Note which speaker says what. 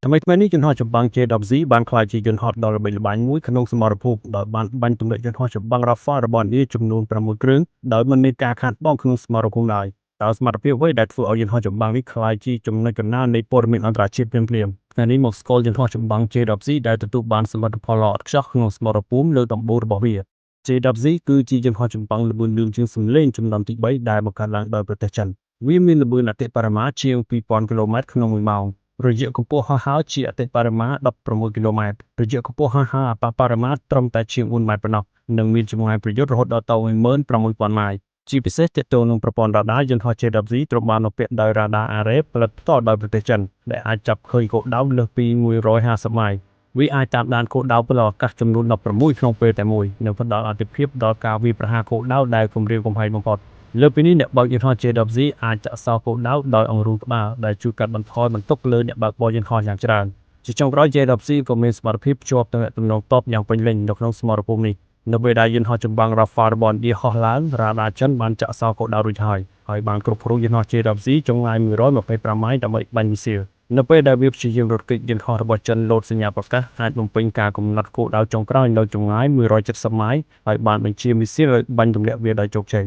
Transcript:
Speaker 1: ថ្មីៗនេះយន្តហោះចម្បាំង J-10Z បានក្លាយជាយន្តហោះដ៏ល្បីល្បាញមួយក្នុងសមរភូមិដោយបានបាញ់ទម្លាក់យន្តហោះចម្បាំង Rafale របស់ឥណ្ឌាចំនួន6គ្រឿងដោយមិនមានការខាតបង់ក្នុងសមរភូមិឡើយតើសមត្ថភាពអ្វីដែលធ្វើឲ្យយន្តហោះចម្បាំងនេះក្លាយជាចំណុចកណ្ដាលនៃព័ត៌មានអន្តរជាតិភ្លាមៗថ្ងៃនេះមកស្គាល់យន្តហោះចម្បាំង J-10Z ដែលទទួលបានសមិទ្ធផលល្អឥតខ្ចោះក្នុងសមរភូមិលើកដំបូងរបស់វា J-10Z គឺជាយន្តហោះចម្បាំងល្បឿនលឿនជាងសម្លេងជំនាន់ទី3ដែលបង្កើតឡើងដោយប្រទេសចិនវាមានល្បឿនអតិបរមាជាង 2000 គីឡូម៉ែត្រក្នុង1ម៉ោងរយៈកម្ពស់ហោះហើរជាអតិបរមា 16 គីឡូម៉ែត្ររយៈកម្ពស់ហោះហើរអបបរមាត្រឹមតែជាង 4 ម៉ែត្រប៉ុណ្ណោះនិងមានចម្ងាយប្រយុទ្ធរហូតដល់ទៅ 16000 ម៉ាយជាពិសេសទាក់ទងនឹងប្រព័ន្ធរ៉ាដាយន្តហោះ J-10Z ត្រូវបានបំពាក់ដោយរ៉ាដាអារ៉េផលិតផ្ទាល់ដោយប្រទេសចិនដែលអាចចាប់ឃើញគោលដៅលើសពី150 ម៉ាយវាអាចតាមដានគោលដៅផ្លូវអាកាសចំនួន16ក្នុងពេលតែមួយនិងផ្ដល់អាទិភាពដល់ការវាយប្រហារគោលដៅដែលគំរាមកំហែងបំផុតលើពីនេះអ្នកបើកយន្តហោះ J-10Z អាចចាក់សោរគោលដៅដោយអង្រួនក្បាលដែលជួយកាត់បន្ថយបន្ទុកលើអ្នកបើកបរយន្តហោះយ៉ាងច្រើនជាចុងក្រោយ J-10Z ក៏មានសមត្ថភាពភ្ជាប់ទំនាក់ទំនងទ័ពយ៉ាងពេញលេញនៅក្នុងសមរភូមិនេះនៅពេលដែលយន្តហោះចម្បាំង Rafale របស់ឥណ្ឌាហោះឡើងរ៉ាដាចិនបានចាក់សោរគោលដៅរួចហើយបានគ្រប់គ្រងយន្តហោះ J-10Z ចម្ងាយ125 ម៉ាយដើម្បីបាញ់មីស៊ីលនៅពេលដែលវាព្យាយាមរត់គេចយន្តហោះរបស់ចិនលោតសញ្ញាប្រកាសអាចបំពេញការកំណត់គោលដៅចុងក្រោយនៅចម្ងាយ170 ម៉ាយហើយបានបញ្ជាមីស៊ីលឲ្យបាញ់ទម្លាក់វាដោយជោគជ័យ